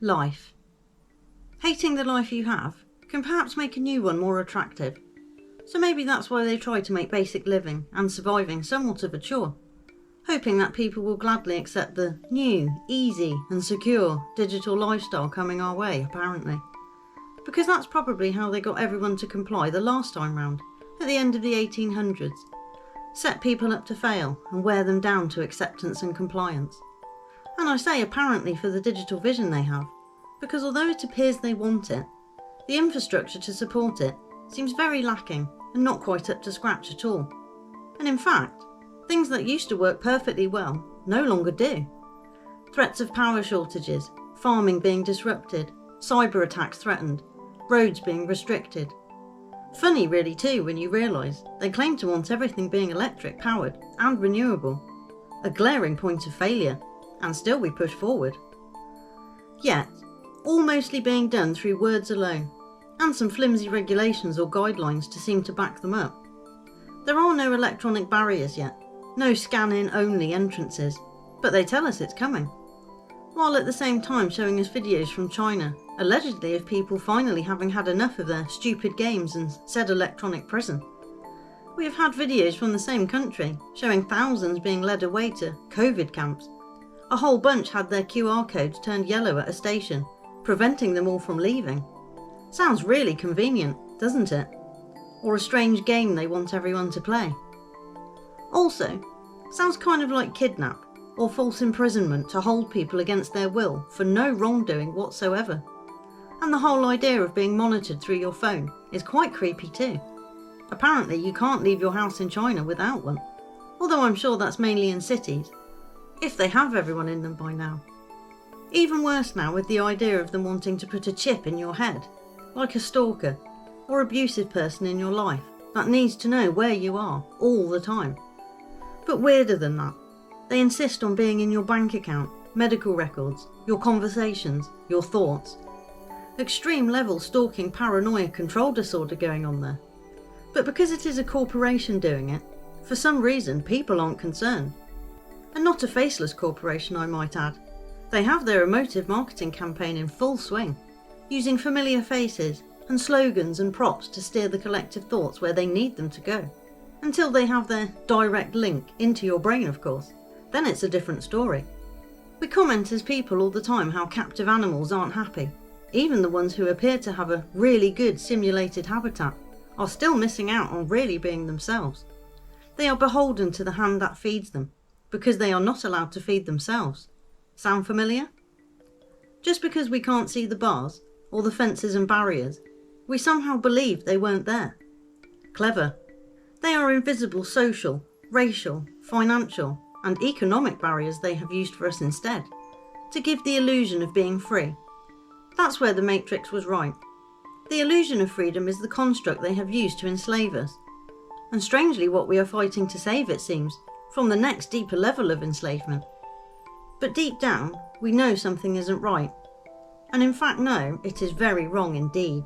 Life. Hating the life you have can perhaps make a new one more attractive. So maybe that's why they try to make basic living and surviving somewhat of a chore, hoping that people will gladly accept the new, easy and secure digital lifestyle coming our way, apparently. Because that's probably how they got everyone to comply the last time round, at the end of the 1800s. Set people up to fail and wear them down to acceptance and compliance. And I say apparently for the digital vision they have, because although it appears they want it, the infrastructure to support it seems very lacking and not quite up to scratch at all. And in fact, things that used to work perfectly well no longer do. Threats of power shortages, farming being disrupted, cyber attacks threatened, roads being restricted. Funny really too when you realise they claim to want everything being electric powered and renewable. A glaring point of failure, and still we push forward. Yet, all mostly being done through words alone, and some flimsy regulations or guidelines to seem to back them up. There are no electronic barriers yet, no scan-in only entrances, but they tell us it's coming. While at the same time showing us videos from China, allegedly of people finally having had enough of their stupid games and said electronic prison. We have had videos from the same country showing thousands being led away to COVID camps. A whole bunch had their QR codes turned yellow at a station, preventing them all from leaving. Sounds really convenient, doesn't it? Or a strange game they want everyone to play. Also, sounds kind of like kidnap or false imprisonment to hold people against their will for no wrongdoing whatsoever. And the whole idea of being monitored through your phone is quite creepy too. Apparently you can't leave your house in China without one, although I'm sure that's mainly in cities, if they have everyone in them by now. Even worse now with the idea of them wanting to put a chip in your head, like a stalker or abusive person in your life that needs to know where you are all the time. But weirder than that, they insist on being in your bank account, medical records, your conversations, your thoughts. Extreme level stalking paranoia control disorder going on there. But because it is a corporation doing it, for some reason people aren't concerned. And not a faceless corporation, I might add. They have their emotive marketing campaign in full swing, using familiar faces and slogans and props to steer the collective thoughts where they need them to go. Until they have their direct link into your brain, of course. Then it's a different story. We comment as people all the time how captive animals aren't happy. Even the ones who appear to have a really good simulated habitat are still missing out on really being themselves. They are beholden to the hand that feeds them, because they are not allowed to feed themselves. Sound familiar? Just because we can't see the bars, or the fences and barriers, we somehow believe they weren't there. Clever. They are invisible social, racial, financial, and economic barriers they have used for us instead, to give the illusion of being free. That's where the Matrix was right. The illusion of freedom is the construct they have used to enslave us. And strangely what we are fighting to save, it seems, from the next deeper level of enslavement. But deep down, we know something isn't right. And in fact know it is very wrong indeed.